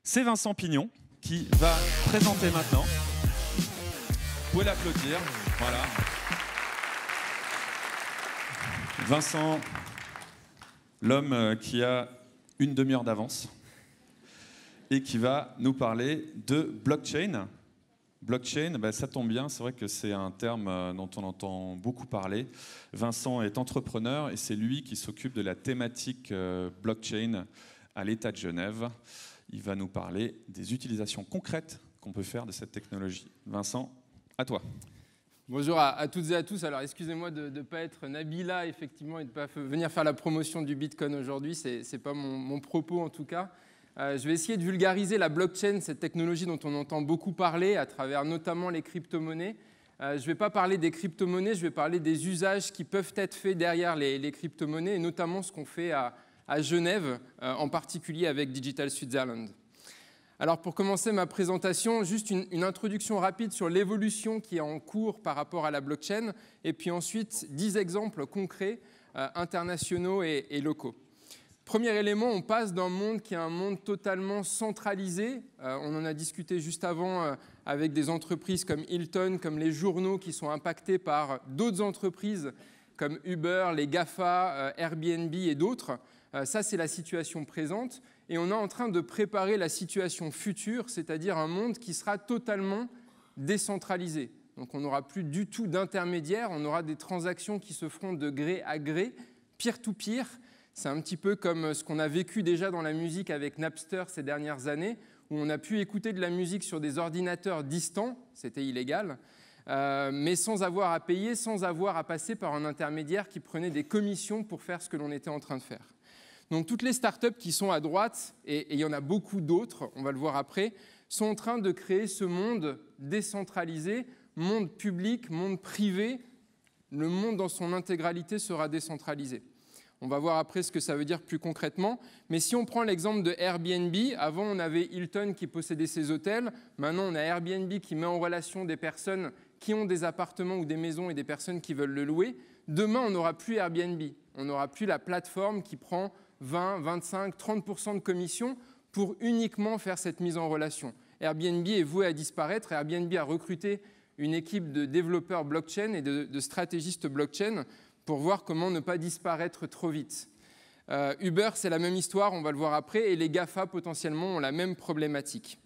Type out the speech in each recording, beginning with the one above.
C'est Vincent Pignon qui va présenter maintenant. Vous pouvez l'applaudir. Voilà. Vincent, l'homme qui a une demi-heure d'avance et qui va nous parler de blockchain. Blockchain, ça tombe bien, c'est vrai que c'est un terme dont on entend beaucoup parler. Vincent est entrepreneur et c'est lui qui s'occupe de la thématique blockchain à l'État de Genève. Il va nous parler des utilisations concrètes qu'on peut faire de cette technologie. Vincent, à toi. Bonjour à toutes et à tous. Alors, excusez-moi de ne pas être Nabila, effectivement, et de ne pas venir faire la promotion du Bitcoin aujourd'hui. Ce n'est pas mon propos, en tout cas. Je vais essayer de vulgariser la blockchain, cette technologie dont on entend beaucoup parler, à travers notamment les crypto-monnaies. Je ne vais pas parler des crypto-monnaies, je vais parler des usages qui peuvent être faits derrière les crypto-monnaies, et notamment ce qu'on fait à Genève, en particulier avec Digital Switzerland. Alors pour commencer ma présentation, juste une introduction rapide sur l'évolution qui est en cours par rapport à la blockchain, et puis ensuite 10 exemples concrets internationaux et locaux. Premier élément, on passe d'un monde qui est un monde totalement centralisé. On en a discuté juste avant avec des entreprises comme Hilton, comme les journaux qui sont impactés par d'autres entreprises comme Uber, les GAFA, Airbnb et d'autres. Ça, c'est la situation présente. Et on est en train de préparer la situation future, c'est-à-dire un monde qui sera totalement décentralisé. Donc on n'aura plus du tout d'intermédiaires, on aura des transactions qui se feront de gré à gré, peer-to-peer. C'est un petit peu comme ce qu'on a vécu déjà dans la musique avec Napster ces dernières années, où on a pu écouter de la musique sur des ordinateurs distants, c'était illégal, mais sans avoir à payer, sans avoir à passer par un intermédiaire qui prenait des commissions pour faire ce que l'on était en train de faire. Donc toutes les startups qui sont à droite, et il y en a beaucoup d'autres, on va le voir après, sont en train de créer ce monde décentralisé, monde public, monde privé. Le monde dans son intégralité sera décentralisé. On va voir après ce que ça veut dire plus concrètement. Mais si on prend l'exemple de Airbnb, avant on avait Hilton qui possédait ses hôtels, maintenant on a Airbnb qui met en relation des personnes qui ont des appartements ou des maisons et des personnes qui veulent le louer. Demain on n'aura plus Airbnb, on n'aura plus la plateforme qui prend 20, 25, 30% de commission pour uniquement faire cette mise en relation. Airbnb est voué à disparaître. Airbnb a recruté une équipe de développeurs blockchain et de stratégistes blockchain pour voir comment ne pas disparaître trop vite. Uber, c'est la même histoire, on va le voir après, et les GAFA potentiellement ont la même problématique.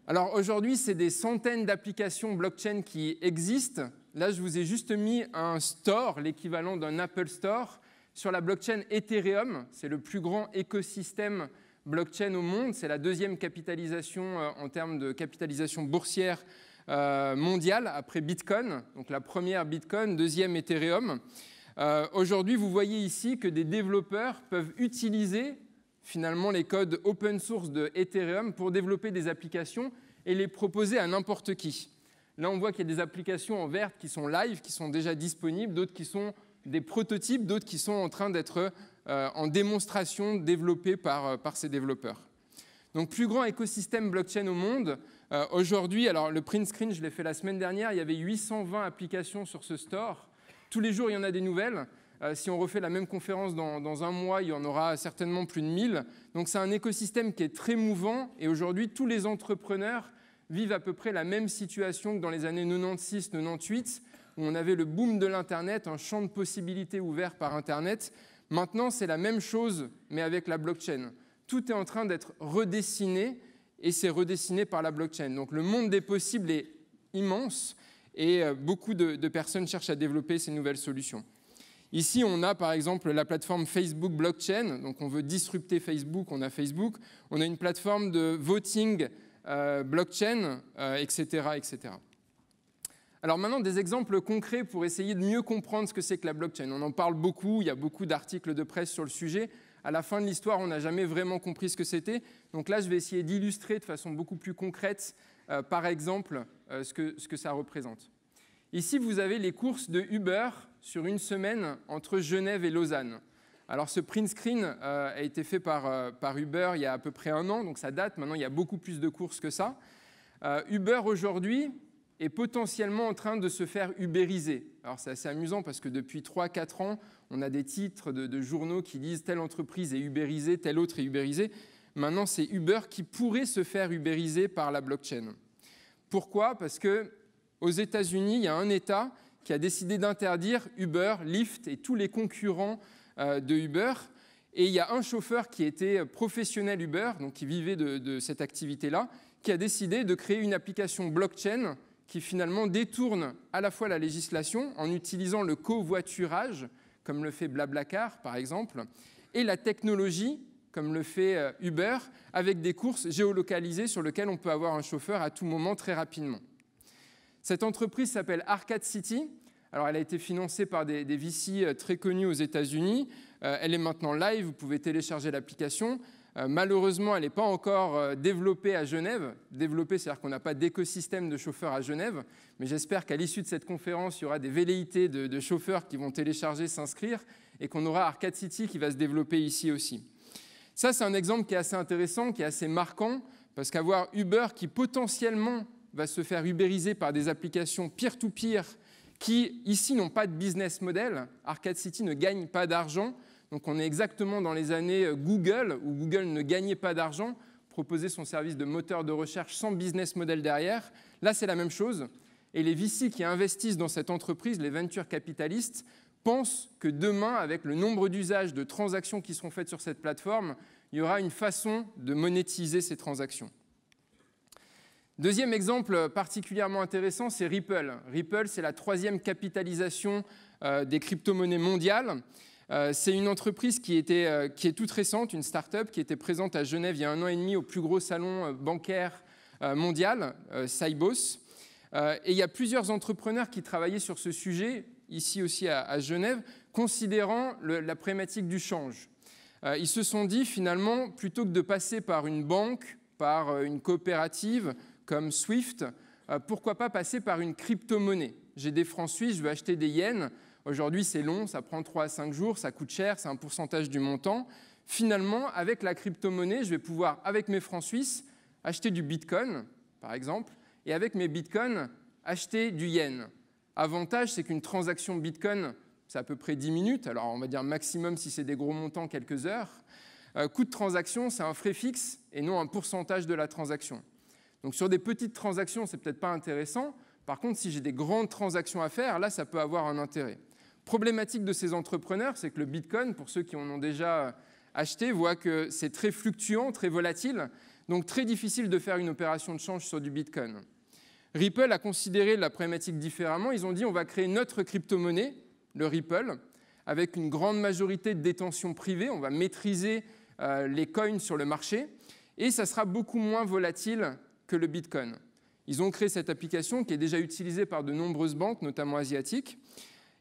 Alors aujourd'hui, c'est des centaines d'applications blockchain qui existent. Là, je vous ai juste mis un store, l'équivalent d'un Apple Store, sur la blockchain Ethereum. C'est le plus grand écosystème blockchain au monde. C'est la deuxième capitalisation en termes de capitalisation boursière mondiale après Bitcoin. Donc la première Bitcoin, deuxième Ethereum. Aujourd'hui, vous voyez ici que des développeurs peuvent utiliser finalement les codes open source de Ethereum pour développer des applications et les proposer à n'importe qui. Là, on voit qu'il y a des applications en vert qui sont live, qui sont déjà disponibles, d'autres qui sont des prototypes, d'autres qui sont en train d'être en démonstration développés par ces développeurs. Donc, plus grand écosystème blockchain au monde. Aujourd'hui, alors le print screen, je l'ai fait la semaine dernière, il y avait 820 applications sur ce store. Tous les jours, il y en a des nouvelles. Si on refait la même conférence dans un mois, il y en aura certainement plus de 1000. Donc, c'est un écosystème qui est très mouvant. Et aujourd'hui, tous les entrepreneurs vivent à peu près la même situation que dans les années 96-98, où on avait le boom de l'Internet, un champ de possibilités ouvert par Internet. Maintenant, c'est la même chose, mais avec la blockchain. Tout est en train d'être redessiné, et c'est redessiné par la blockchain. Donc le monde des possibles est immense, et beaucoup de personnes cherchent à développer ces nouvelles solutions. Ici, on a par exemple la plateforme Facebook Blockchain. Donc on veut disrupter Facebook, on a Facebook. On a une plateforme de voting blockchain, etc., etc. Alors maintenant, des exemples concrets pour essayer de mieux comprendre ce que c'est que la blockchain. On en parle beaucoup, il y a beaucoup d'articles de presse sur le sujet. À la fin de l'histoire, on n'a jamais vraiment compris ce que c'était. Donc là, je vais essayer d'illustrer de façon beaucoup plus concrète, par exemple, ce que ça représente. Ici, vous avez les courses de Uber sur une semaine entre Genève et Lausanne. Alors ce print screen a été fait par Uber il y a à peu près 1 an, donc ça date. Maintenant, il y a beaucoup plus de courses que ça. Uber, aujourd'hui, est potentiellement en train de se faire ubériser. Alors c'est assez amusant parce que depuis 3-4 ans, on a des titres de journaux qui disent telle entreprise est ubérisée, telle autre est ubérisée. Maintenant, c'est Uber qui pourrait se faire ubériser par la blockchain. Pourquoi ? Parce qu'aux États-Unis, il y a un État qui a décidé d'interdire Uber, Lyft et tous les concurrents de Uber. Et il y a un chauffeur qui était professionnel Uber, donc qui vivait de cette activité-là, qui a décidé de créer une application blockchain qui finalement détourne à la fois la législation en utilisant le covoiturage, comme le fait Blablacar par exemple, et la technologie, comme le fait Uber, avec des courses géolocalisées sur lesquelles on peut avoir un chauffeur à tout moment très rapidement. Cette entreprise s'appelle Arcade City. Alors, elle a été financée par des VC très connus aux États-Unis. Elle est maintenant live, vous pouvez télécharger l'application. Malheureusement, elle n'est pas encore développée à Genève. Développée, c'est-à-dire qu'on n'a pas d'écosystème de chauffeurs à Genève. Mais j'espère qu'à l'issue de cette conférence, il y aura des velléités de chauffeurs qui vont télécharger, s'inscrire, et qu'on aura Arcade City qui va se développer ici aussi. Ça, c'est un exemple qui est assez intéressant, qui est assez marquant, parce qu'avoir Uber qui potentiellement va se faire ubériser par des applications peer-to-peer qui, ici, n'ont pas de business model. Arcade City ne gagne pas d'argent. Donc, on est exactement dans les années Google, où Google ne gagnait pas d'argent, proposait son service de moteur de recherche sans business model derrière. Là, c'est la même chose. Et les VC qui investissent dans cette entreprise, les venture capitalistes, pensent que demain, avec le nombre d'usages de transactions qui seront faites sur cette plateforme, il y aura une façon de monétiser ces transactions. Deuxième exemple particulièrement intéressant, c'est Ripple. Ripple, c'est la 3e capitalisation des crypto-monnaies mondiales. C'est une entreprise qui est toute récente, une start-up qui était présente à Genève il y a 1 an et demi au plus gros salon bancaire mondial, Sibos. Et il y a plusieurs entrepreneurs qui travaillaient sur ce sujet, ici aussi à Genève, considérant la problématique du change. Ils se sont dit finalement, plutôt que de passer par une banque, par une coopérative comme Swift, pourquoi pas passer par une crypto-monnaie ? J'ai des francs suisses, je veux acheter des yens. Aujourd'hui, c'est long, ça prend 3 à 5 jours, ça coûte cher, c'est un pourcentage du montant. Finalement, avec la crypto-monnaie, je vais pouvoir, avec mes francs suisses, acheter du bitcoin, par exemple, et avec mes bitcoins, acheter du yen. Avantage, c'est qu'une transaction bitcoin, c'est à peu près 10 minutes. Alors, on va dire maximum, si c'est des gros montants, quelques heures. Coût de transaction, c'est un frais fixe et non un pourcentage de la transaction. Donc, sur des petites transactions, c'est peut-être pas intéressant. Par contre, si j'ai des grandes transactions à faire, là, ça peut avoir un intérêt. Problématique de ces entrepreneurs, c'est que le bitcoin, pour ceux qui en ont déjà acheté, voient que c'est très fluctuant, très volatile, donc très difficile de faire une opération de change sur du bitcoin. Ripple a considéré la problématique différemment. Ils ont dit on va créer notre crypto-monnaie, le Ripple, avec une grande majorité de détention privée. On va maîtriser les coins sur le marché et ça sera beaucoup moins volatile que le bitcoin. Ils ont créé cette application qui est déjà utilisée par de nombreuses banques, notamment asiatiques.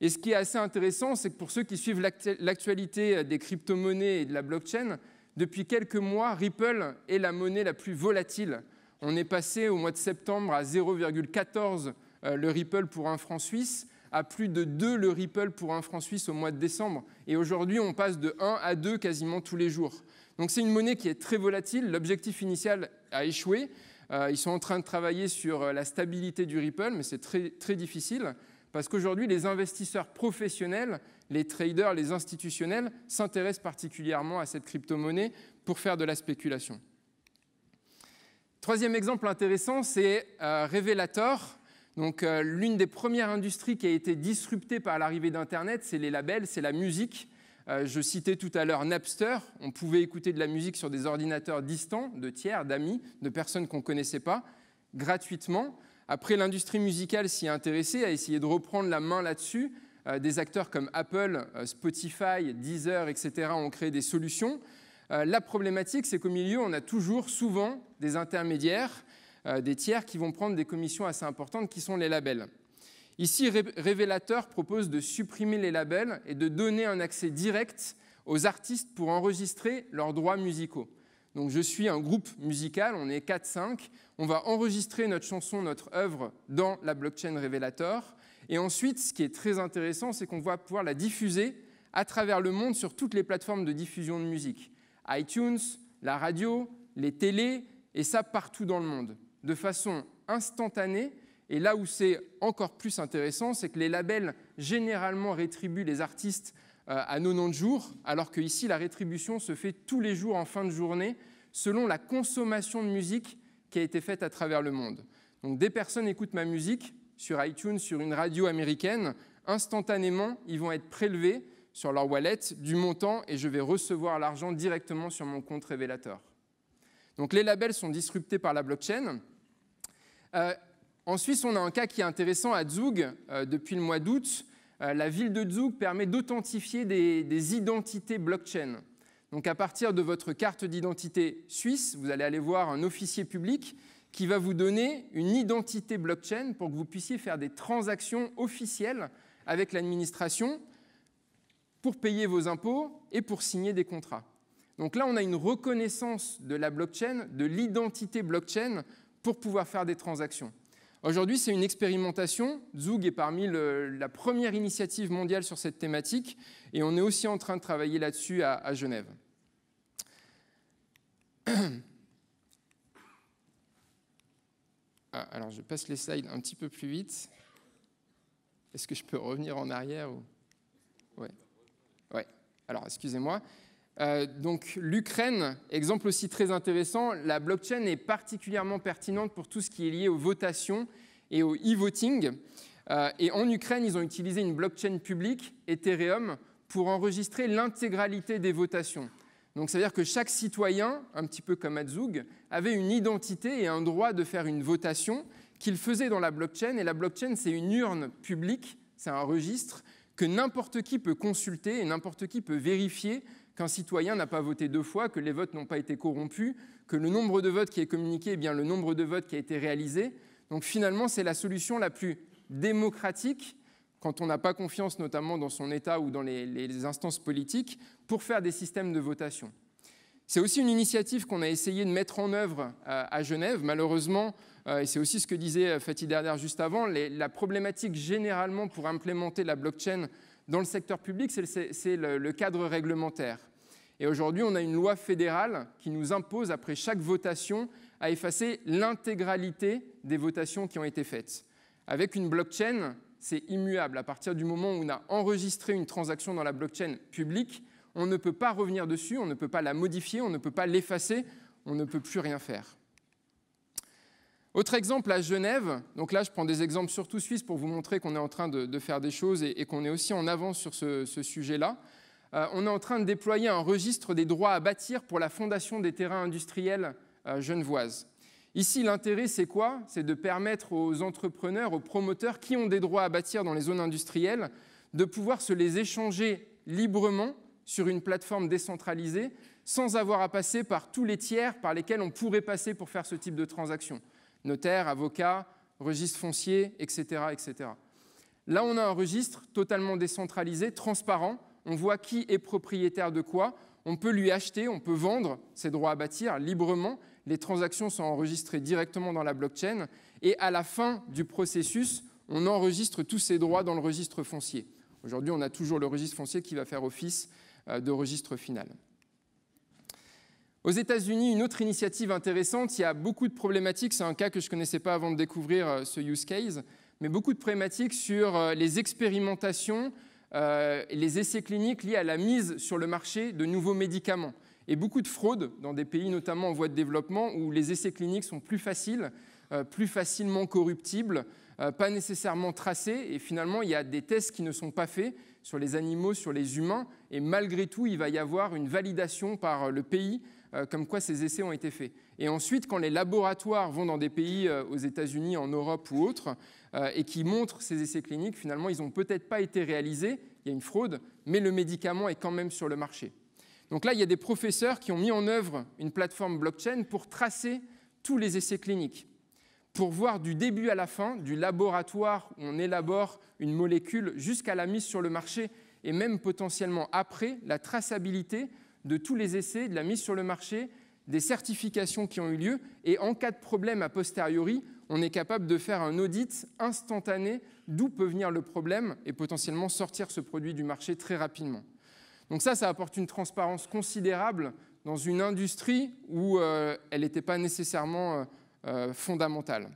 Et ce qui est assez intéressant, c'est que pour ceux qui suivent l'actualité des crypto-monnaies et de la blockchain, depuis quelques mois, Ripple est la monnaie la plus volatile. On est passé au mois de septembre à 0,14 le Ripple pour 1 franc suisse, à plus de 2 le Ripple pour 1 franc suisse au mois de décembre. Et aujourd'hui, on passe de 1 à 2 quasiment tous les jours. Donc c'est une monnaie qui est très volatile. L'objectif initial a échoué. Ils sont en train de travailler sur la stabilité du Ripple, mais c'est très, très difficile parce qu'aujourd'hui, les investisseurs professionnels, les traders, les institutionnels s'intéressent particulièrement à cette crypto-monnaie pour faire de la spéculation. Troisième exemple intéressant, c'est Revelator. Donc, l'une des premières industries qui a été disruptée par l'arrivée d'Internet, c'est les labels, c'est la musique. Je citais tout à l'heure Napster. On pouvait écouter de la musique sur des ordinateurs distants, de tiers, d'amis, de personnes qu'on ne connaissait pas, gratuitement. Après, l'industrie musicale s'y est intéressée, a essayé de reprendre la main là-dessus. Des acteurs comme Apple, Spotify, Deezer, etc. ont créé des solutions. La problématique, c'est qu'au milieu, on a toujours, souvent, des intermédiaires, des tiers qui vont prendre des commissions assez importantes, qui sont les labels. Ici, Revelator propose de supprimer les labels et de donner un accès direct aux artistes pour enregistrer leurs droits musicaux. Donc je suis un groupe musical, on est 4-5, on va enregistrer notre chanson, notre œuvre dans la blockchain Revelator. Et ensuite, ce qui est très intéressant, c'est qu'on va pouvoir la diffuser à travers le monde sur toutes les plateformes de diffusion de musique. iTunes, la radio, les télés, et ça partout dans le monde, de façon instantanée. Et là où c'est encore plus intéressant, c'est que les labels généralement rétribuent les artistes à 90 jours, alors qu'ici, la rétribution se fait tous les jours en fin de journée selon la consommation de musique qui a été faite à travers le monde. Donc des personnes écoutent ma musique sur iTunes, sur une radio américaine, instantanément, ils vont être prélevés sur leur wallet du montant et je vais recevoir l'argent directement sur mon compte révélateur. Donc les labels sont disruptés par la blockchain. En Suisse, on a un cas qui est intéressant à Zug. Depuis le mois d'août, la ville de Zug permet d'authentifier des identités blockchain. Donc à partir de votre carte d'identité suisse, vous allez aller voir un officier public qui va vous donner une identité blockchain pour que vous puissiez faire des transactions officielles avec l'administration pour payer vos impôts et pour signer des contrats. Donc là, on a une reconnaissance de la blockchain, de l'identité blockchain pour pouvoir faire des transactions. Aujourd'hui, c'est une expérimentation. Zug est parmi la première initiative mondiale sur cette thématique et on est aussi en train de travailler là-dessus à Genève. Alors, je passe les slides un petit peu plus vite. Est-ce que je peux revenir en arrière ou... Ouais. Alors, excusez-moi. Donc, l'Ukraine, exemple aussi très intéressant, la blockchain est particulièrement pertinente pour tout ce qui est lié aux votations et au e-voting. Et en Ukraine, ils ont utilisé une blockchain publique, Ethereum, pour enregistrer l'intégralité des votations. Donc, ça veut dire que chaque citoyen, un petit peu comme à Zug, avait une identité et un droit de faire une votation qu'il faisait dans la blockchain. Et la blockchain, c'est une urne publique, c'est un registre que n'importe qui peut consulter et n'importe qui peut vérifier qu'un citoyen n'a pas voté 2 fois, que les votes n'ont pas été corrompus, que le nombre de votes qui est communiqué est bien le nombre de votes qui a été réalisé. Donc finalement, c'est la solution la plus démocratique, quand on n'a pas confiance notamment dans son État ou dans les instances politiques, pour faire des systèmes de votation. C'est aussi une initiative qu'on a essayé de mettre en œuvre à Genève. Malheureusement, et c'est aussi ce que disait Fatih Derder juste avant, la problématique généralement pour implémenter la blockchain dans le secteur public, c'est le cadre réglementaire. Et aujourd'hui, on a une loi fédérale qui nous impose, après chaque votation, à effacer l'intégralité des votations qui ont été faites. Avec une blockchain, c'est immuable. À partir du moment où on a enregistré une transaction dans la blockchain publique, on ne peut pas revenir dessus, on ne peut pas la modifier, on ne peut pas l'effacer, on ne peut plus rien faire. Autre exemple à Genève, donc là je prends des exemples surtout suisses pour vous montrer qu'on est en train de faire des choses et qu'on est aussi en avance sur ce sujet-là. On est en train de déployer un registre des droits à bâtir pour la Fondation des terrains industriels genevoise. Ici, l'intérêt, c'est quoi? C'est de permettre aux entrepreneurs, aux promoteurs qui ont des droits à bâtir dans les zones industrielles de pouvoir se les échanger librement sur une plateforme décentralisée sans avoir à passer par tous les tiers par lesquels on pourrait passer pour faire ce type de transaction. Notaire, avocat, registre foncier, etc., etc. Là, on a un registre totalement décentralisé, transparent. On voit qui est propriétaire de quoi. On peut lui acheter, on peut vendre ses droits à bâtir librement. Les transactions sont enregistrées directement dans la blockchain. Et à la fin du processus, on enregistre tous ces droits dans le registre foncier. Aujourd'hui, on a toujours le registre foncier qui va faire office de registre final. Aux États-Unis, une autre initiative intéressante, il y a beaucoup de problématiques, c'est un cas que je ne connaissais pas avant de découvrir ce use case, mais beaucoup de problématiques sur les expérimentations et les essais cliniques liés à la mise sur le marché de nouveaux médicaments. Et beaucoup de fraudes dans des pays notamment en voie de développement où les essais cliniques sont plus faciles, plus facilement corruptibles, pas nécessairement tracés, et finalement il y a des tests qui ne sont pas faits sur les animaux, sur les humains, et malgré tout il va y avoir une validation par le pays comme quoi ces essais ont été faits. Et ensuite, quand les laboratoires vont dans des pays aux États-Unis, en Europe ou autres, et qui montrent ces essais cliniques, finalement, ils n'ont peut-être pas été réalisés, il y a une fraude, mais le médicament est quand même sur le marché. Donc là, il y a des professeurs qui ont mis en œuvre une plateforme blockchain pour tracer tous les essais cliniques, pour voir du début à la fin, du laboratoire où on élabore une molécule jusqu'à la mise sur le marché, et même potentiellement après, la traçabilité de tous les essais, de la mise sur le marché, des certifications qui ont eu lieu, et en cas de problème a posteriori, on est capable de faire un audit instantané d'où peut venir le problème et potentiellement sortir ce produit du marché très rapidement. Donc ça apporte une transparence considérable dans une industrie où elle n'était pas nécessairement fondamentale.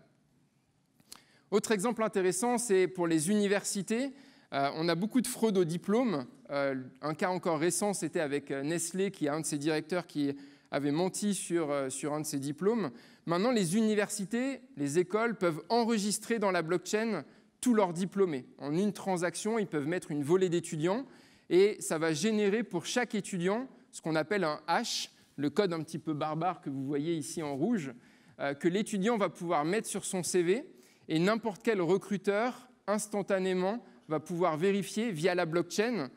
Autre exemple intéressant, c'est pour les universités. On a beaucoup de fraude au diplôme. Un cas encore récent, c'était avec Nestlé, qui a un de ses directeurs qui avait menti sur un de ses diplômes. Maintenant, les universités, les écoles peuvent enregistrer dans la blockchain tous leurs diplômés. En une transaction, ils peuvent mettre une volée d'étudiants et ça va générer pour chaque étudiant ce qu'on appelle un hash, le code un petit peu barbare que vous voyez ici en rouge, que l'étudiant va pouvoir mettre sur son CV et n'importe quel recruteur, instantanément, va pouvoir vérifier via la blockchain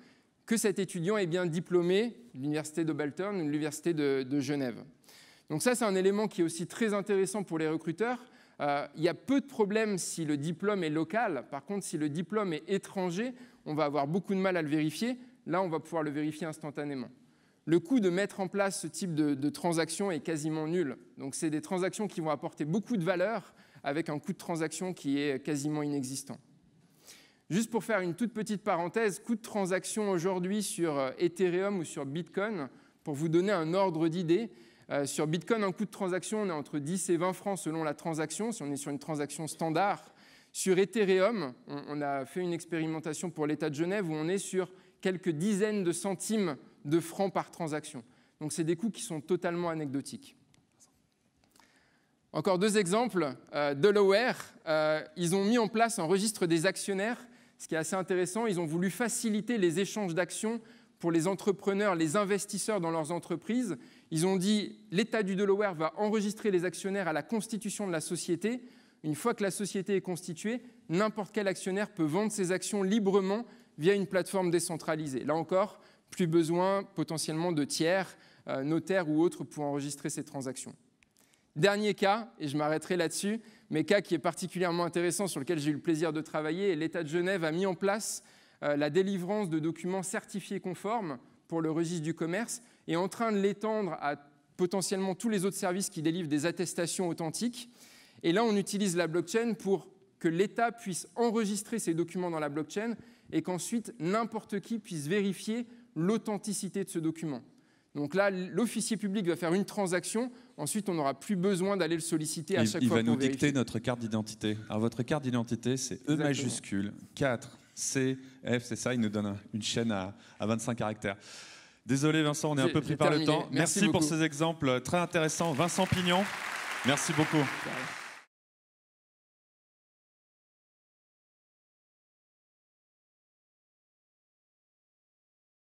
que cet étudiant est bien diplômé de l'université de Bolton ou de l'université de Genève. Donc ça, c'est un élément qui est aussi très intéressant pour les recruteurs. Il y a peu de problèmes si le diplôme est local. Par contre, si le diplôme est étranger, on va avoir beaucoup de mal à le vérifier. Là, on va pouvoir le vérifier instantanément. Le coût de mettre en place ce type de transaction est quasiment nul. Donc, c'est des transactions qui vont apporter beaucoup de valeur avec un coût de transaction qui est quasiment inexistant. Juste pour faire une toute petite parenthèse, coût de transaction aujourd'hui sur Ethereum ou sur Bitcoin, pour vous donner un ordre d'idée. Sur Bitcoin, un coût de transaction, on est entre 10 et 20 francs selon la transaction, si on est sur une transaction standard. Sur Ethereum, on a fait une expérimentation pour l'État de Genève où on est sur quelques dizaines de centimes de francs par transaction. Donc, c'est des coûts qui sont totalement anecdotiques. Encore deux exemples. Delaware, ils ont mis en place un registre des actionnaires, ce qui est assez intéressant. Ils ont voulu faciliter les échanges d'actions pour les entrepreneurs, les investisseurs dans leurs entreprises. Ils ont dit l'État du Delaware va enregistrer les actionnaires à la constitution de la société. Une fois que la société est constituée, n'importe quel actionnaire peut vendre ses actions librement via une plateforme décentralisée. Là encore, plus besoin potentiellement de tiers, notaires ou autres pour enregistrer ces transactions. Dernier cas, et je m'arrêterai là-dessus, mais cas qui est particulièrement intéressant, sur lequel j'ai eu le plaisir de travailler, l'État de Genève a mis en place la délivrance de documents certifiés conformes pour le registre du commerce et est en train de l'étendre à potentiellement tous les autres services qui délivrent des attestations authentiques. Et là, on utilise la blockchain pour que l'État puisse enregistrer ces documents dans la blockchain et qu'ensuite n'importe qui puisse vérifier l'authenticité de ce document. Donc là, l'officier public va faire une transaction. Ensuite, on n'aura plus besoin d'aller le solliciter à chaque fois. Il va nous dicter notre carte d'identité. Alors, votre carte d'identité, c'est E majuscule, 4, C, F, c'est ça. Il nous donne une chaîne à 25 caractères. Désolé, Vincent, on est un peu pris par le temps. Merci pour ces exemples très intéressants. Vincent Pignon, merci beaucoup.